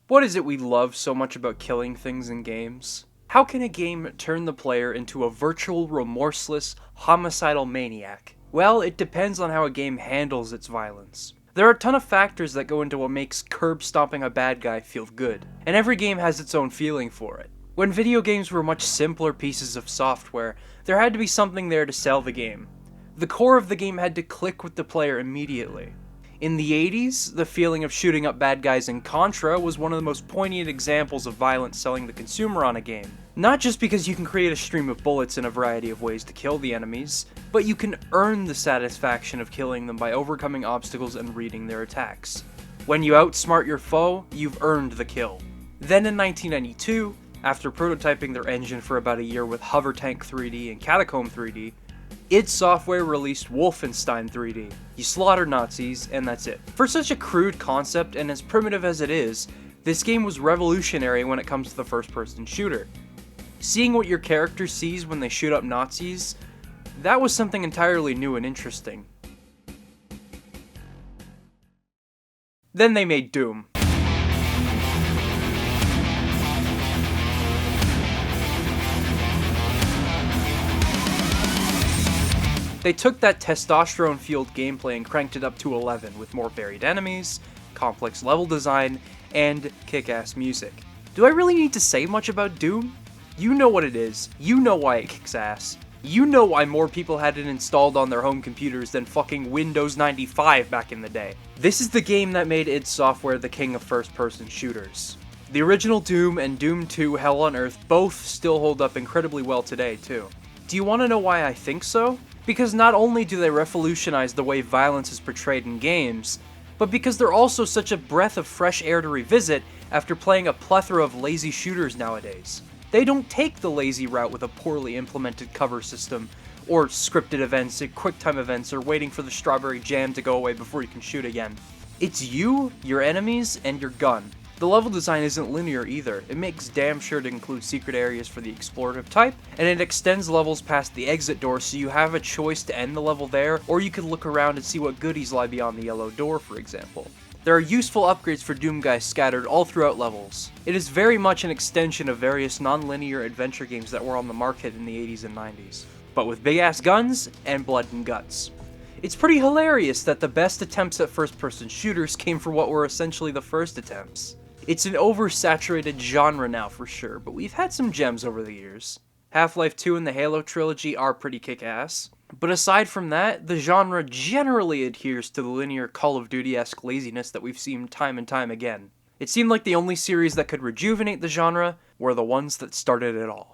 What is it we love so much about killing things in games? How can a game turn the player into a virtual, remorseless, homicidal maniac? Well, it depends on how a game handles its violence. There are a ton of factors that go into what makes curb stomping a bad guy feel good, and every game has its own feeling for it. When video games were much simpler pieces of software, there had to be something there to sell the game. The core of the game had to click with the player immediately. In the 80s, the feeling of shooting up bad guys in Contra was one of the most poignant examples of violence selling the consumer on a game. Not just because you can create a stream of bullets in a variety of ways to kill the enemies, but you can earn the satisfaction of killing them by overcoming obstacles and reading their attacks. When you outsmart your foe, you've earned the kill. Then in 1992, after prototyping their engine for about a year with Hover Tank 3D and Catacomb 3D, id Software released Wolfenstein 3D. You slaughter Nazis, and that's it. For such a crude concept, and as primitive as it is, this game was revolutionary when it comes to the first-person shooter. Seeing what your character sees when they shoot up Nazis, that was something entirely new and interesting. Then they made Doom. They took that testosterone-fueled gameplay and cranked it up to 11 with more varied enemies, complex level design, and kick-ass music. Do I really need to say much about Doom? You know what it is, you know why it kicks ass, you know why more people had it installed on their home computers than fucking Windows 95 back in the day. This is the game that made id Software the king of first-person shooters. The original Doom and Doom 2 Hell on Earth both still hold up incredibly well today, too. Do you want to know why I think so? Because not only do they revolutionize the way violence is portrayed in games, but because they're also such a breath of fresh air to revisit after playing a plethora of lazy shooters nowadays. They don't take the lazy route with a poorly implemented cover system, or scripted events, or QuickTime events, or waiting for the strawberry jam to go away before you can shoot again. It's you, your enemies, and your gun. The level design isn't linear either. It makes damn sure to include secret areas for the explorative type, and it extends levels past the exit door so you have a choice to end the level there, or you can look around and see what goodies lie beyond the yellow door, for example. There are useful upgrades for Doom guys scattered all throughout levels. It is very much an extension of various non-linear adventure games that were on the market in the 80s and 90s, but with big-ass guns and blood and guts. It's pretty hilarious that the best attempts at first-person shooters came from what were essentially the first attempts. It's an oversaturated genre now for sure, but we've had some gems over the years. Half-Life 2 and the Halo trilogy are pretty kick-ass. But aside from that, the genre generally adheres to the linear Call of Duty-esque laziness that we've seen time and time again. It seemed like the only series that could rejuvenate the genre were the ones that started it all.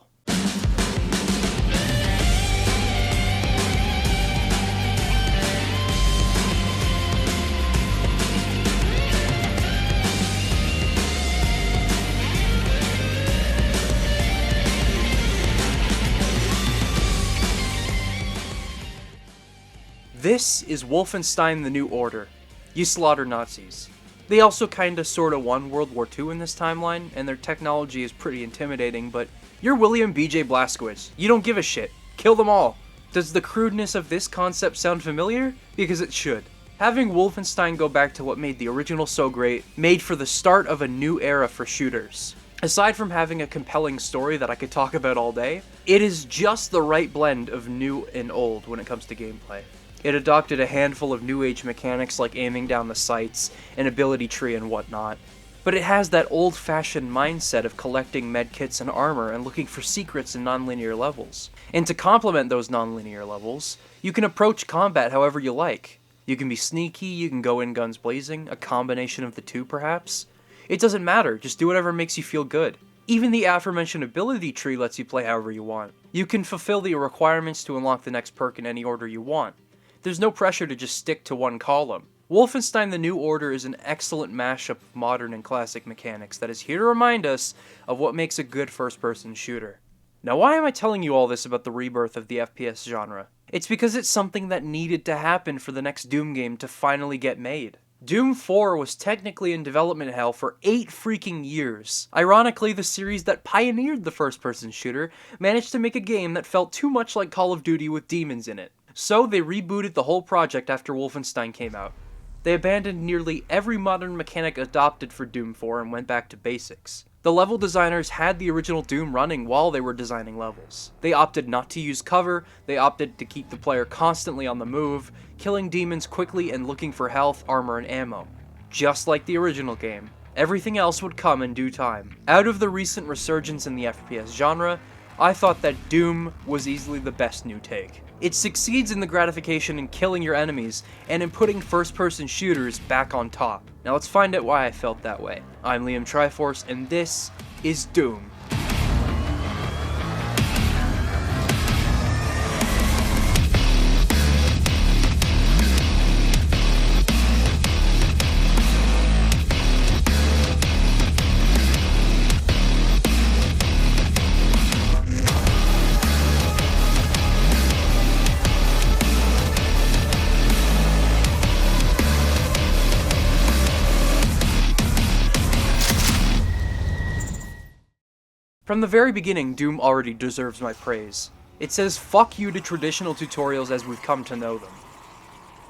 This is Wolfenstein: The New Order. You slaughter Nazis. They also kinda sorta won World War II in this timeline, and their technology is pretty intimidating, but you're William B.J. Blazkowicz. You don't give a shit. Kill them all. Does the crudeness of this concept sound familiar? Because it should. Having Wolfenstein go back to what made the original so great, made for the start of a new era for shooters. Aside from having a compelling story that I could talk about all day, it is just the right blend of new and old when it comes to gameplay. It adopted a handful of new age mechanics like aiming down the sights, an ability tree and whatnot, but it has that old-fashioned mindset of collecting medkits and armor and looking for secrets in non-linear levels. And to complement those non-linear levels, you can approach combat however you like. You can be sneaky, you can go in guns blazing, a combination of the two perhaps. It doesn't matter, just do whatever makes you feel good. Even the aforementioned ability tree lets you play however you want. You can fulfill the requirements to unlock the next perk in any order you want. There's no pressure to just stick to one column. Wolfenstein: The New Order is an excellent mashup of modern and classic mechanics that is here to remind us of what makes a good first-person shooter. Now why am I telling you all this about the rebirth of the FPS genre? It's because it's something that needed to happen for the next Doom game to finally get made. Doom 4 was technically in development hell for 8 freaking years. Ironically, the series that pioneered the first-person shooter managed to make a game that felt too much like Call of Duty with demons in it. So they rebooted the whole project after Wolfenstein came out. They abandoned nearly every modern mechanic adopted for Doom 4 and went back to basics. The level designers had the original Doom running while they were designing levels. They opted not to use cover, they opted to keep the player constantly on the move, killing demons quickly and looking for health, armor, and ammo. Just like the original game. Everything else would come in due time. Out of the recent resurgence in the FPS genre, I thought that Doom was easily the best new take. It succeeds in the gratification in killing your enemies, and in putting first-person shooters back on top. Now let's find out why I felt that way. I'm Liam Triforce, and this is Doom. From the very beginning, Doom already deserves my praise. It says fuck you to traditional tutorials as we've come to know them.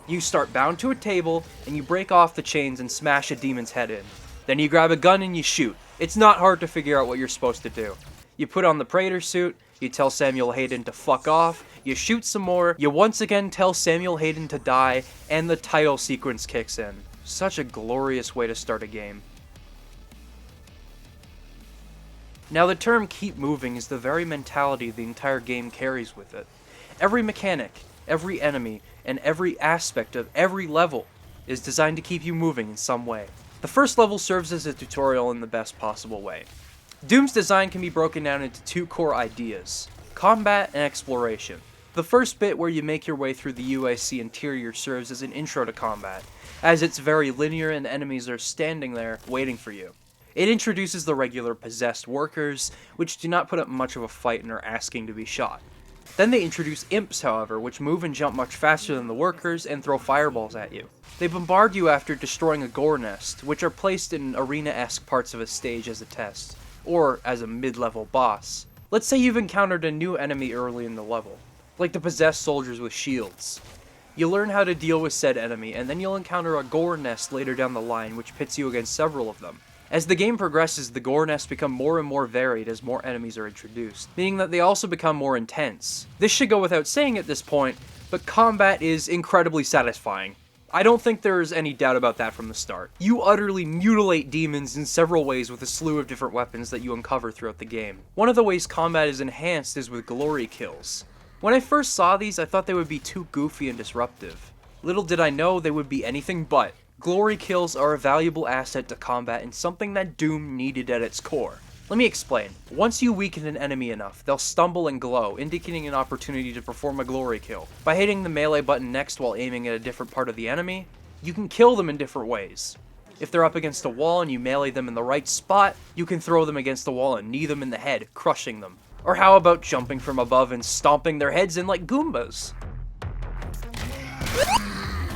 You start bound to a table, and you break off the chains and smash a demon's head in. Then you grab a gun and you shoot. It's not hard to figure out what you're supposed to do. You put on the Praetor suit, you tell Samuel Hayden to fuck off, you shoot some more, you once again tell Samuel Hayden to die, and the title sequence kicks in. Such a glorious way to start a game. Now the term keep moving is the very mentality the entire game carries with it. Every mechanic, every enemy, and every aspect of every level is designed to keep you moving in some way. The first level serves as a tutorial in the best possible way. Doom's design can be broken down into two core ideas: combat and exploration. The first bit where you make your way through the UIC interior serves as an intro to combat, as it's very linear and enemies are standing there waiting for you. It introduces the regular possessed workers, which do not put up much of a fight and are asking to be shot. Then they introduce imps, however, which move and jump much faster than the workers and throw fireballs at you. They bombard you after destroying a gore nest, which are placed in arena-esque parts of a stage as a test, or as a mid-level boss. Let's say you've encountered a new enemy early in the level, like the possessed soldiers with shields. You learn how to deal with said enemy, and then you'll encounter a gore nest later down the line, which pits you against several of them. As the game progresses, the gore nests become more and more varied as more enemies are introduced, meaning that they also become more intense. This should go without saying at this point, but combat is incredibly satisfying. I don't think there is any doubt about that from the start. You utterly mutilate demons in several ways with a slew of different weapons that you uncover throughout the game. One of the ways combat is enhanced is with glory kills. When I first saw these, I thought they would be too goofy and disruptive. Little did I know they would be anything but. Glory kills are a valuable asset to combat and something that Doom needed at its core. Let me explain. Once you weaken an enemy enough, they'll stumble and glow, indicating an opportunity to perform a glory kill. By hitting the melee button next while aiming at a different part of the enemy, you can kill them in different ways. If they're up against a wall and you melee them in the right spot, you can throw them against the wall and knee them in the head, crushing them. Or how about jumping from above and stomping their heads in like Goombas?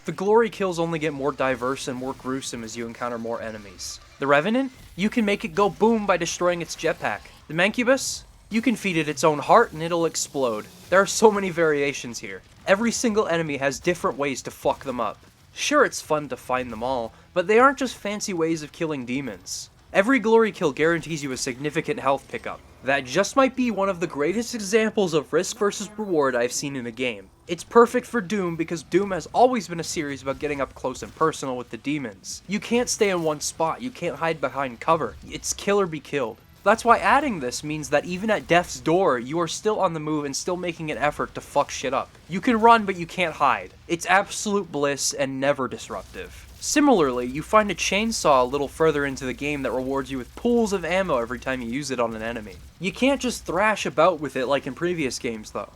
The glory kills only get more diverse and more gruesome as you encounter more enemies. The Revenant? You can make it go boom by destroying its jetpack. The Mancubus? You can feed it its own heart and it'll explode. There are so many variations here. Every single enemy has different ways to fuck them up. Sure, it's fun to find them all, but they aren't just fancy ways of killing demons. Every glory kill guarantees you a significant health pickup. That just might be one of the greatest examples of risk versus reward I've seen in a game. It's perfect for Doom because Doom has always been a series about getting up close and personal with the demons. You can't stay in one spot, you can't hide behind cover. It's kill or be killed. That's why adding this means that even at death's door, you are still on the move and still making an effort to fuck shit up. You can run, but you can't hide. It's absolute bliss and never disruptive. Similarly, you find a chainsaw a little further into the game that rewards you with pools of ammo every time you use it on an enemy. You can't just thrash about with it like in previous games though.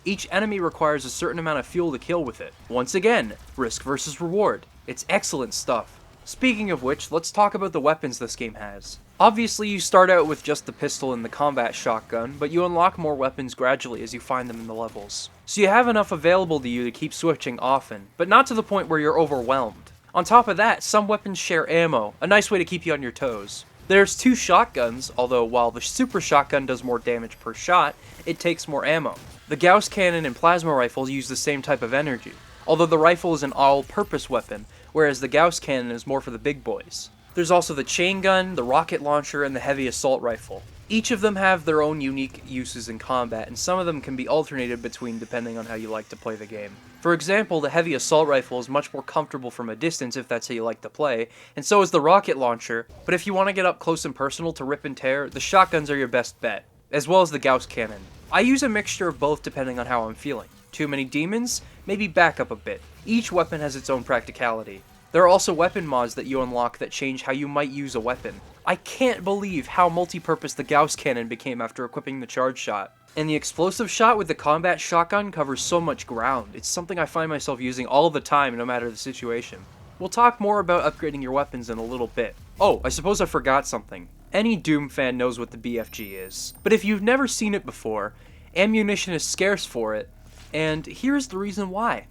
Each enemy requires a certain amount of fuel to kill with it. Once again, risk versus reward. It's excellent stuff. Speaking of which, let's talk about the weapons this game has. Obviously, you start out with just the pistol and the combat shotgun, but you unlock more weapons gradually as you find them in the levels. So you have enough available to you to keep switching often, but not to the point where you're overwhelmed. On top of that, some weapons share ammo, a nice way to keep you on your toes. There's 2 shotguns, although while the super shotgun does more damage per shot, it takes more ammo. The Gauss cannon and plasma rifles use the same type of energy. although the rifle is an all-purpose weapon, whereas the Gauss cannon is more for the big boys. There's also the chain gun, the rocket launcher, and the heavy assault rifle. Each of them have their own unique uses in combat, and some of them can be alternated between depending on how you like to play the game. For example, the heavy assault rifle is much more comfortable from a distance if that's how you like to play, and so is the rocket launcher, but if you want to get up close and personal to rip and tear, the shotguns are your best bet, as well as the Gauss cannon. I use a mixture of both depending on how I'm feeling. Too many demons? Maybe back up a bit. Each weapon has its own practicality. There are also weapon mods that you unlock that change how you might use a weapon. I can't believe how multi-purpose the Gauss cannon became after equipping the charge shot. And the explosive shot with the combat shotgun covers so much ground. It's something I find myself using all the time, no matter the situation. We'll talk more about upgrading your weapons in a little bit. Oh, I suppose I forgot something. Any Doom fan knows what the BFG is. But if you've never seen it before, ammunition is scarce for it, and here's the reason why.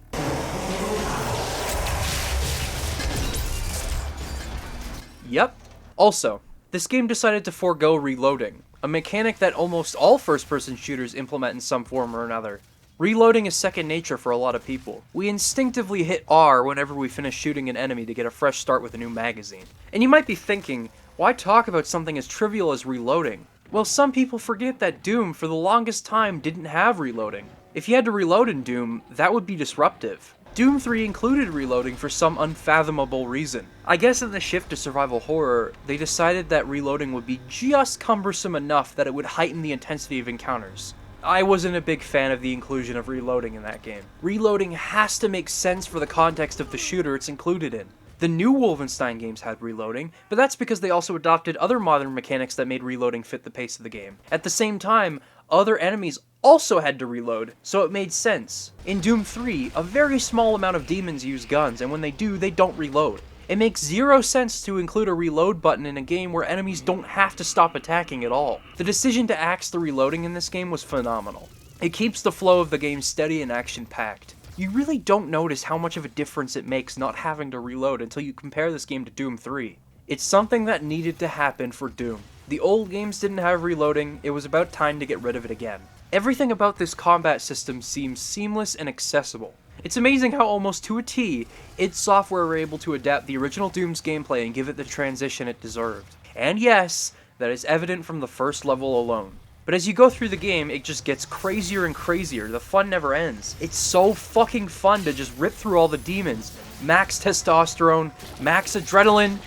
Yep. Also, this game decided to forego reloading, a mechanic that almost all first-person shooters implement in some form or another. Reloading is second nature for a lot of people. We instinctively hit R whenever we finish shooting an enemy to get a fresh start with a new magazine. And you might be thinking, why talk about something as trivial as reloading? Well, some people forget that Doom, for the longest time, didn't have reloading. If you had to reload in Doom, that would be disruptive. Doom 3 included reloading for some unfathomable reason. I guess in the shift to survival horror, they decided that reloading would be just cumbersome enough that it would heighten the intensity of encounters. I wasn't a big fan of the inclusion of reloading in that game. Reloading has to make sense for the context of the shooter it's included in. The new Wolfenstein games had reloading, but that's because they also adopted other modern mechanics that made reloading fit the pace of the game. At the same time, other enemies also had to reload, so it made sense. In Doom 3, a very small amount of demons use guns, and when they do, they don't reload. It makes zero sense to include a reload button in a game where enemies don't have to stop attacking at all. The decision to axe the reloading in this game was phenomenal. It keeps the flow of the game steady and action-packed. You really don't notice how much of a difference it makes not having to reload until you compare this game to Doom 3. It's something that needed to happen for Doom. The old games didn't have reloading, it was about time to get rid of it again. Everything about this combat system seems seamless and accessible. It's amazing how almost to a T, id Software were able to adapt the original Doom's gameplay and give it the transition it deserved. And yes, that is evident from the first level alone. But as you go through the game, it just gets crazier and crazier. The fun never ends. It's so fucking fun to just rip through all the demons. Max testosterone, max adrenaline.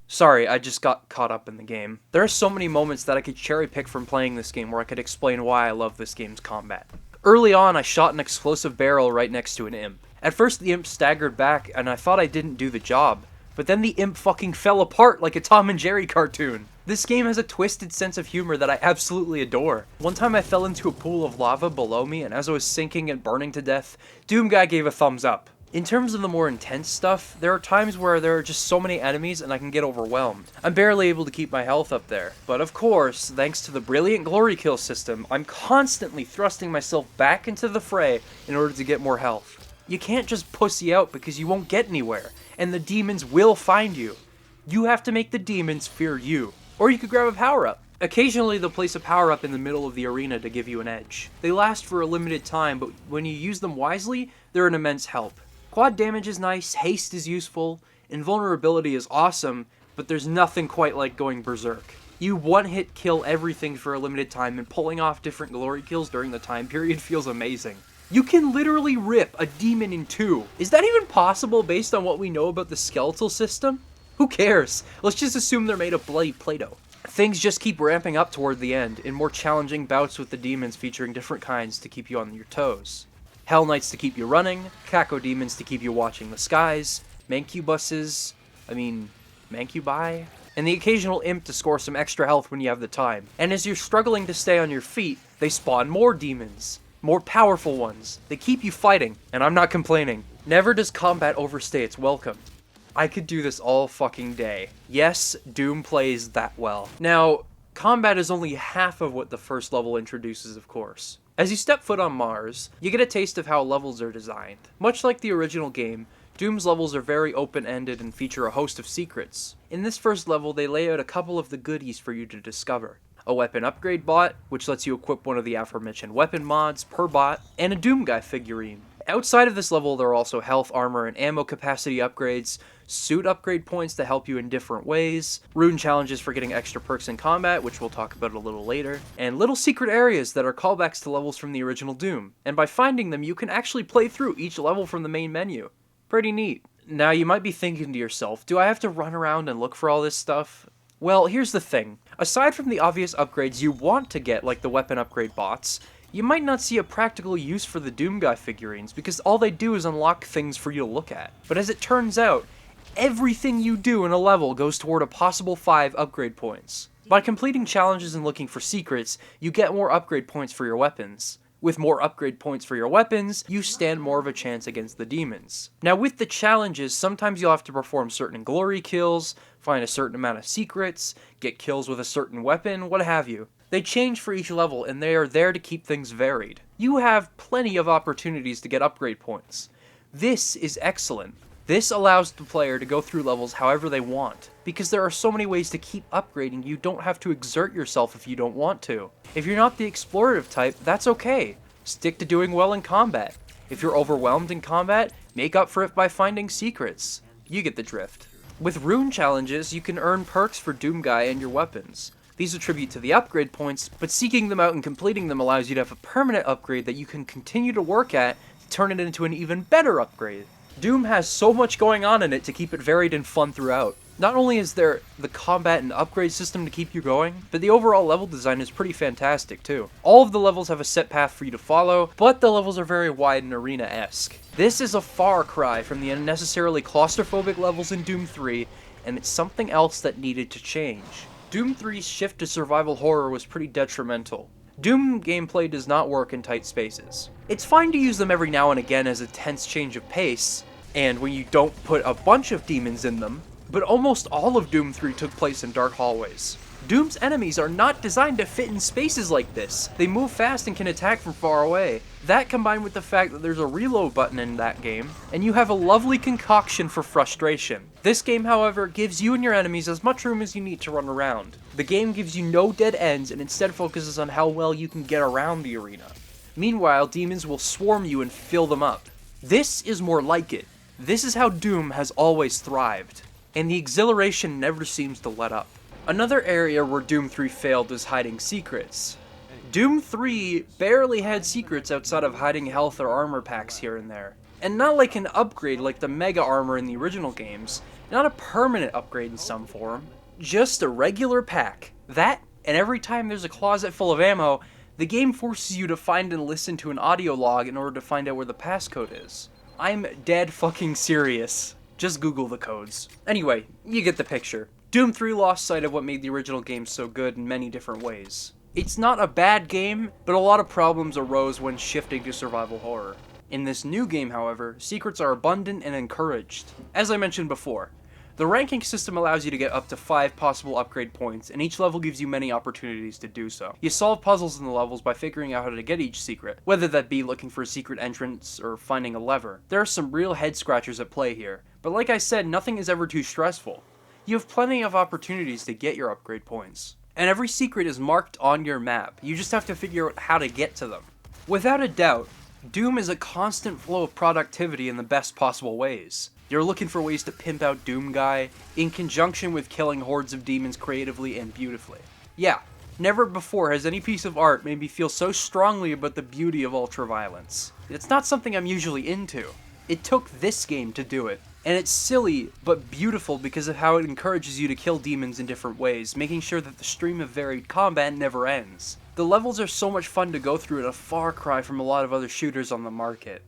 Sorry, I just got caught up in the game. There are so many moments that I could cherry pick from playing this game where I could explain why I love this game's combat. Early on, I shot an explosive barrel right next to an imp. At first, the imp staggered back, and I thought I didn't do the job. But then the imp fucking fell apart like a Tom and Jerry cartoon. This game has a twisted sense of humor that I absolutely adore. One time I fell into a pool of lava below me, and as I was sinking and burning to death, Doom Guy gave a thumbs up. In terms of the more intense stuff, there are times where there are just so many enemies and I can get overwhelmed. I'm barely able to keep my health up there. But of course, thanks to the brilliant glory kill system, I'm constantly thrusting myself back into the fray in order to get more health. You can't just pussy out because you won't get anywhere, and the demons will find you. You have to make the demons fear you. Or you could grab a power-up. Occasionally they'll place a power-up in the middle of the arena to give you an edge. They last for a limited time, but when you use them wisely, they're an immense help. Quad damage is nice, haste is useful, invulnerability is awesome, but there's nothing quite like going berserk. You one-hit kill everything for a limited time, and pulling off different glory kills during the time period feels amazing. You can literally rip a demon in two. Is that even possible based on what we know about the skeletal system? Who cares? Let's just assume they're made of bloody Play-Doh. Things just keep ramping up toward the end, in more challenging bouts with the demons featuring different kinds to keep you on your toes. Hell Knights to keep you running, Caco Demons to keep you watching the skies, Mancubuses, Mancubi, and the occasional imp to score some extra health when you have the time. And as you're struggling to stay on your feet, they spawn more demons, more powerful ones. They keep you fighting, and I'm not complaining. Never does combat overstay its welcome. I could do this all fucking day. Yes, Doom plays that well. Now, combat is only half of what the first level introduces, of course. As you step foot on Mars, you get a taste of how levels are designed. Much like the original game, Doom's levels are very open-ended and feature a host of secrets. In this first level, they lay out a couple of the goodies for you to discover. a weapon upgrade bot, which lets you equip one of the aforementioned weapon mods per bot, and a Doom Guy figurine. Outside of this level, there are also health, armor, and ammo capacity upgrades, suit upgrade points to help you in different ways, rune challenges for getting extra perks in combat, which we'll talk about a little later, and little secret areas that are callbacks to levels from the original Doom. And by finding them, you can actually play through each level from the main menu. Pretty neat. Now, you might be thinking to yourself, do I have to run around and look for all this stuff? Well, here's the thing. Aside from the obvious upgrades you want to get, like the weapon upgrade bots, you might not see a practical use for the Doom Guy figurines because all they do is unlock things for you to look at. But as it turns out, everything you do in a level goes toward a possible 5 upgrade points. By completing challenges and looking for secrets, you get more upgrade points for your weapons. With more upgrade points for your weapons, you stand more of a chance against the demons. Now with the challenges, sometimes you'll have to perform certain glory kills, find a certain amount of secrets, get kills with a certain weapon, what have you. They change for each level, and they are there to keep things varied. You have plenty of opportunities to get upgrade points. This is excellent. This allows the player to go through levels however they want, because there are so many ways to keep upgrading you don't have to exert yourself if you don't want to. If you're not the explorative type, that's okay. Stick to doing well in combat. If you're overwhelmed in combat, make up for it by finding secrets. You get the drift. With rune challenges, you can earn perks for Doom Guy and your weapons. These attribute to the upgrade points, but seeking them out and completing them allows you to have a permanent upgrade that you can continue to work at to turn it into an even better upgrade. Doom has so much going on in it to keep it varied and fun throughout. Not only is there the combat and upgrade system to keep you going, but the overall level design is pretty fantastic too. All of the levels have a set path for you to follow, but the levels are very wide and arena-esque. This is a far cry from the unnecessarily claustrophobic levels in Doom 3, and it's something else that needed to change. Doom 3's shift to survival horror was pretty detrimental. Doom gameplay does not work in tight spaces. It's fine to use them every now and again as a tense change of pace, and when you don't put a bunch of demons in them, but almost all of Doom 3 took place in dark hallways. Doom's enemies are not designed to fit in spaces like this. They move fast and can attack from far away. That combined with the fact that there's a reload button in that game, and you have a lovely concoction for frustration. This game, however, gives you and your enemies as much room as you need to run around. The game gives you no dead ends and instead focuses on how well you can get around the arena. Meanwhile, demons will swarm you and fill them up. This is more like it. This is how Doom has always thrived, and the exhilaration never seems to let up. Another area where Doom 3 failed was hiding secrets. Doom 3 barely had secrets outside of hiding health or armor packs here and there. And not like an upgrade like the Mega Armor in the original games, not a permanent upgrade in some form, just a regular pack. That, and every time there's a closet full of ammo, the game forces you to find and listen to an audio log in order to find out where the passcode is. I'm dead fucking serious. Just Google the codes. Anyway, you get the picture. Doom 3 lost sight of what made the original game so good in many different ways. It's not a bad game, but a lot of problems arose when shifting to survival horror. In this new game, however, secrets are abundant and encouraged. As I mentioned before, the ranking system allows you to get up to 5 possible upgrade points, and each level gives you many opportunities to do so. You solve puzzles in the levels by figuring out how to get each secret, whether that be looking for a secret entrance or finding a lever. There are some real head scratchers at play here, but like I said, nothing is ever too stressful. You have plenty of opportunities to get your upgrade points. And every secret is marked on your map, you just have to figure out how to get to them. Without a doubt, Doom is a constant flow of productivity in the best possible ways. You're looking for ways to pimp out Doom Guy, in conjunction with killing hordes of demons creatively and beautifully. Yeah, never before has any piece of art made me feel so strongly about the beauty of ultraviolence. It's not something I'm usually into. It took this game to do it. And it's silly, but beautiful because of how it encourages you to kill demons in different ways, making sure that the stream of varied combat never ends. The levels are so much fun to go through and a far cry from a lot of other shooters on the market.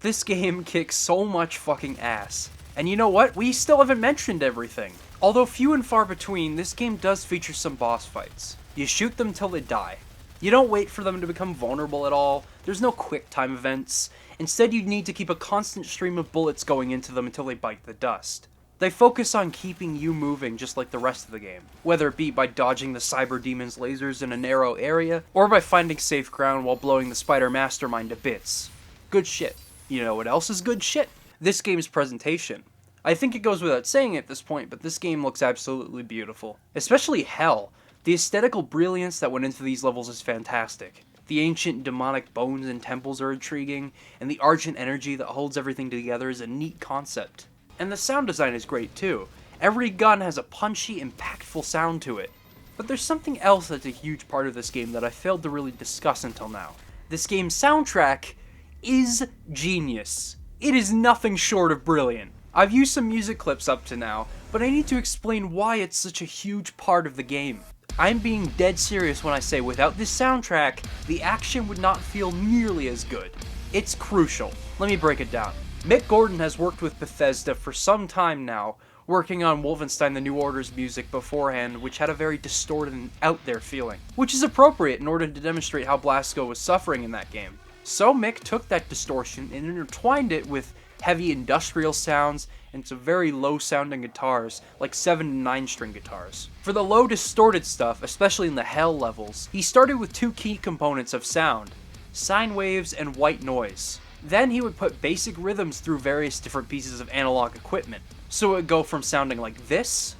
This game kicks so much fucking ass. And you know what? We still haven't mentioned everything. Although few and far between, this game does feature some boss fights. You shoot them till they die. You don't wait for them to become vulnerable at all. There's no quick time events. Instead, you need to keep a constant stream of bullets going into them until they bite the dust. They focus on keeping you moving just like the rest of the game, whether it be by dodging the cyber demon's lasers in a narrow area, or by finding safe ground while blowing the spider mastermind to bits. Good shit. You know what else is good shit? This game's presentation. I think it goes without saying at this point, but this game looks absolutely beautiful. Especially Hell. The aesthetical brilliance that went into these levels is fantastic. The ancient demonic bones and temples are intriguing, and the argent energy that holds everything together is a neat concept. And the sound design is great too. Every gun has a punchy, impactful sound to it. But there's something else that's a huge part of this game that I failed to really discuss until now. This game's soundtrack is genius. It is nothing short of brilliant. I've used some music clips up to now, but I need to explain why it's such a huge part of the game. I'm being dead serious when I say without this soundtrack, the action would not feel nearly as good. It's crucial. Let me break it down. Mick Gordon has worked with Bethesda for some time now, working on Wolfenstein: The New Order's music beforehand, which had a very distorted and out-there feeling, which is appropriate in order to demonstrate how Blasco was suffering in that game. So Mick took that distortion and intertwined it with heavy industrial sounds and some very low-sounding guitars, like 7 and 9 string guitars. For the low distorted stuff, especially in the hell levels, he started with two key components of sound: sine waves and white noise. Then he would put basic rhythms through various different pieces of analog equipment. So it would go from sounding like this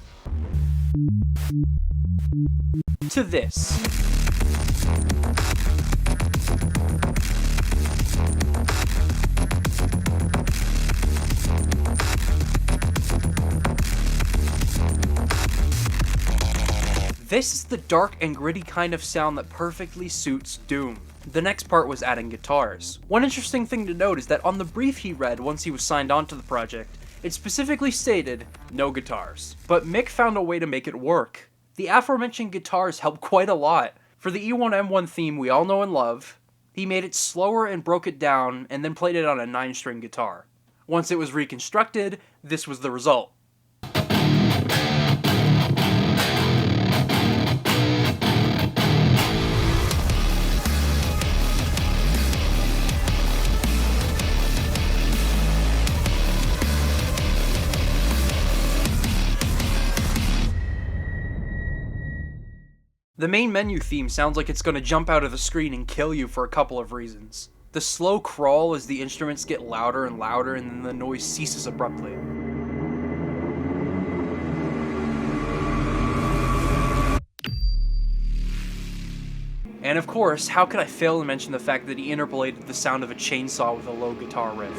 to this. This is the dark and gritty kind of sound that perfectly suits Doom. The next part was adding guitars. One interesting thing to note is that on the brief he read once he was signed on to the project, it specifically stated, no guitars. But Mick found a way to make it work. The aforementioned guitars help quite a lot. For the E1M1 theme we all know and love, he made it slower and broke it down, and then played it on a 9-string guitar. Once it was reconstructed, this was the result. The main menu theme sounds like it's going to jump out of the screen and kill you for a couple of reasons. The slow crawl as the instruments get louder and louder, and then the noise ceases abruptly. And of course, how could I fail to mention the fact that he interpolated the sound of a chainsaw with a low guitar riff?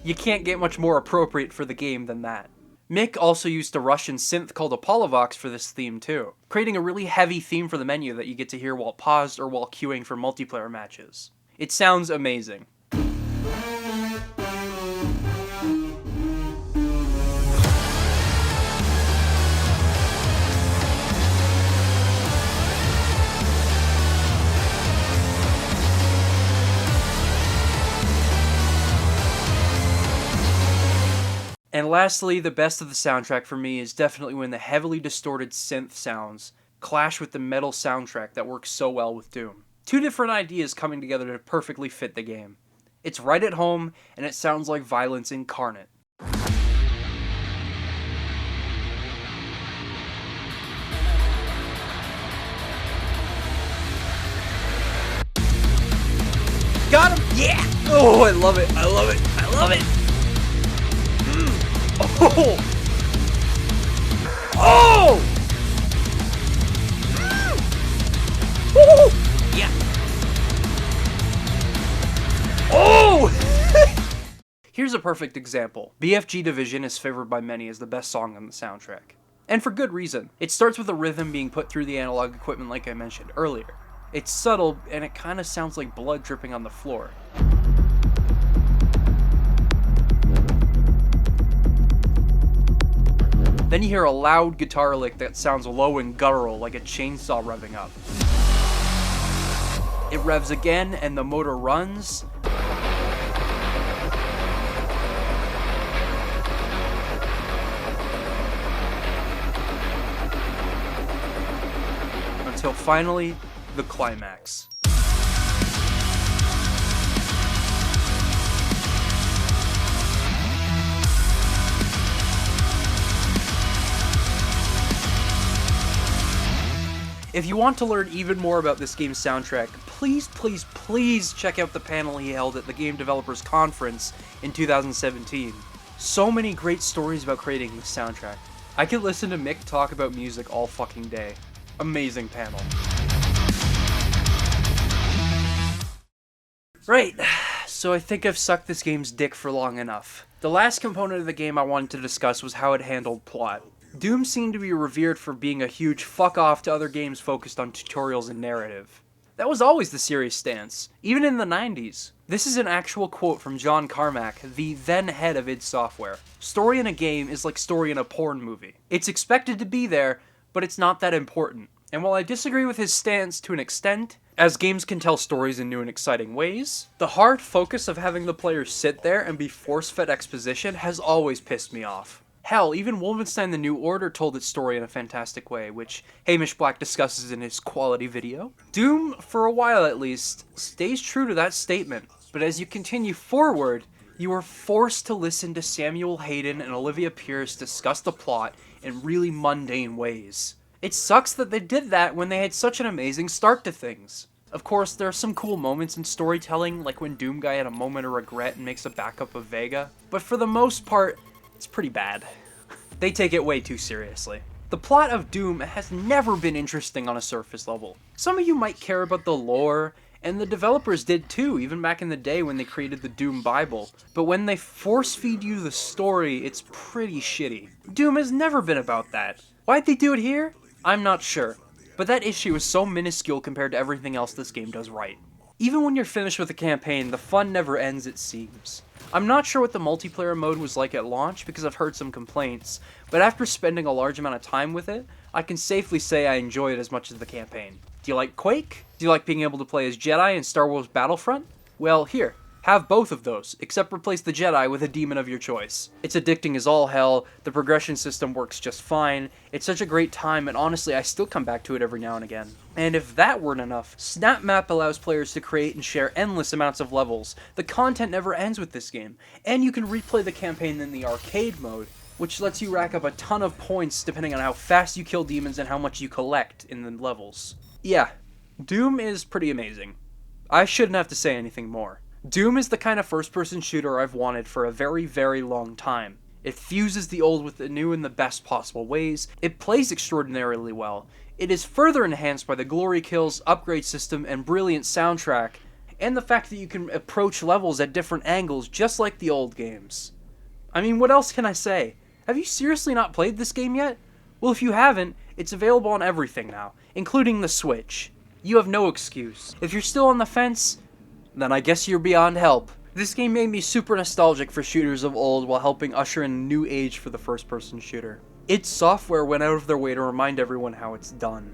You can't get much more appropriate for the game than that. Mick also used a Russian synth called a Polyvox for this theme too, creating a really heavy theme for the menu that you get to hear while paused or while queuing for multiplayer matches. It sounds amazing. And lastly, the best of the soundtrack for me is definitely when the heavily distorted synth sounds clash with the metal soundtrack that works so well with Doom. Two different ideas coming together to perfectly fit the game. It's right at home, and it sounds like violence incarnate. Got him! Yeah! Oh, I love it! I love it! I love it! Oh! Oh! Oh! Yeah. Oh! Here's a perfect example. BFG Division is favored by many as the best song on the soundtrack. And for good reason. It starts with a rhythm being put through the analog equipment like I mentioned earlier. It's subtle, and it kind of sounds like blood dripping on the floor. Then you hear a loud guitar lick that sounds low and guttural, like a chainsaw revving up. It revs again, and the motor runs. Until finally, the climax. If you want to learn even more about this game's soundtrack, please check out the panel he held at the Game Developers Conference in 2017. So many great stories about creating this soundtrack. I could listen to Mick talk about music all fucking day. Amazing panel. Right, so I think I've sucked this game's dick for long enough. The last component of the game I wanted to discuss was how it handled plot. Doom seemed to be revered for being a huge fuck off to other games focused on tutorials and narrative. That was always the series' stance, even in the 90s. This is an actual quote from John Carmack, the then head of id Software. Story in a game is like story in a porn movie. It's expected to be there, but it's not that important. And while I disagree with his stance to an extent, as games can tell stories in new and exciting ways, the hard focus of having the player sit there and be force-fed exposition has always pissed me off. Hell, even Wolfenstein The New Order told its story in a fantastic way, which Hamish Black discusses in his quality video. Doom, for a while at least, stays true to that statement, but as you continue forward, you are forced to listen to Samuel Hayden and Olivia Pierce discuss the plot in really mundane ways. It sucks that they did that when they had such an amazing start to things. Of course, there are some cool moments in storytelling, like when Doom Guy had a moment of regret and makes a backup of Vega, but for the most part, it's pretty bad. They take it way too seriously. The plot of Doom has never been interesting on a surface level. Some of you might care about the lore, and the developers did too, even back in the day when they created the Doom Bible. But when they force feed you the story, it's pretty shitty. Doom has never been about that. Why'd they do it here? I'm not sure. But that issue is so minuscule compared to everything else this game does right. Even when you're finished with the campaign, the fun never ends, it seems. I'm not sure what the multiplayer mode was like at launch because I've heard some complaints, but after spending a large amount of time with it, I can safely say I enjoy it as much as the campaign. Do you like Quake? Do you like being able to play as Jedi in Star Wars Battlefront? Well, here, have both of those, except replace the Jedi with a demon of your choice. It's addicting as all hell, the progression system works just fine, it's such a great time, and honestly I still come back to it every now and again. And if that weren't enough, Snap Map allows players to create and share endless amounts of levels. The content never ends with this game, and you can replay the campaign in the arcade mode, which lets you rack up a ton of points depending on how fast you kill demons and how much you collect in the levels. Yeah, Doom is pretty amazing. I shouldn't have to say anything more. Doom is the kind of first-person shooter I've wanted for a very, very long time. It fuses the old with the new in the best possible ways, it plays extraordinarily well, it is further enhanced by the glory kills, upgrade system, and brilliant soundtrack, and the fact that you can approach levels at different angles just like the old games. I mean, what else can I say? Have you seriously not played this game yet? Well, if you haven't, it's available on everything now, including the Switch. You have no excuse. If you're still on the fence, then I guess you're beyond help. This game made me super nostalgic for shooters of old while helping usher in a new age for the first-person shooter. id Software went out of their way to remind everyone how it's done.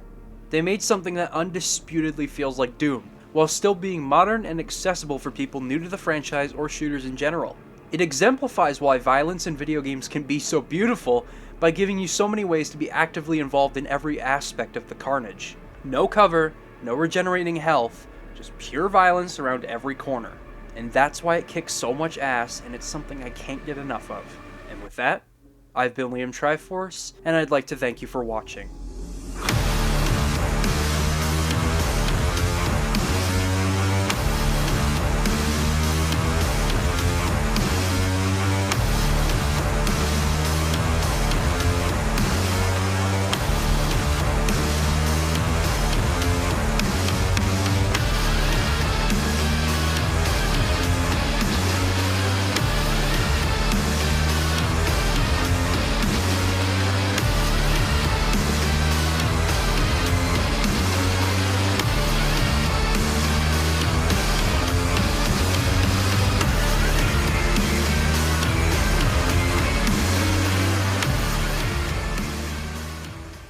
They made something that undisputedly feels like Doom, while still being modern and accessible for people new to the franchise or shooters in general. It exemplifies why violence in video games can be so beautiful by giving you so many ways to be actively involved in every aspect of the carnage. No cover, no regenerating health, just pure violence around every corner. And that's why it kicks so much ass, and it's something I can't get enough of. And with that, I've been Liam Triforce, and I'd like to thank you for watching.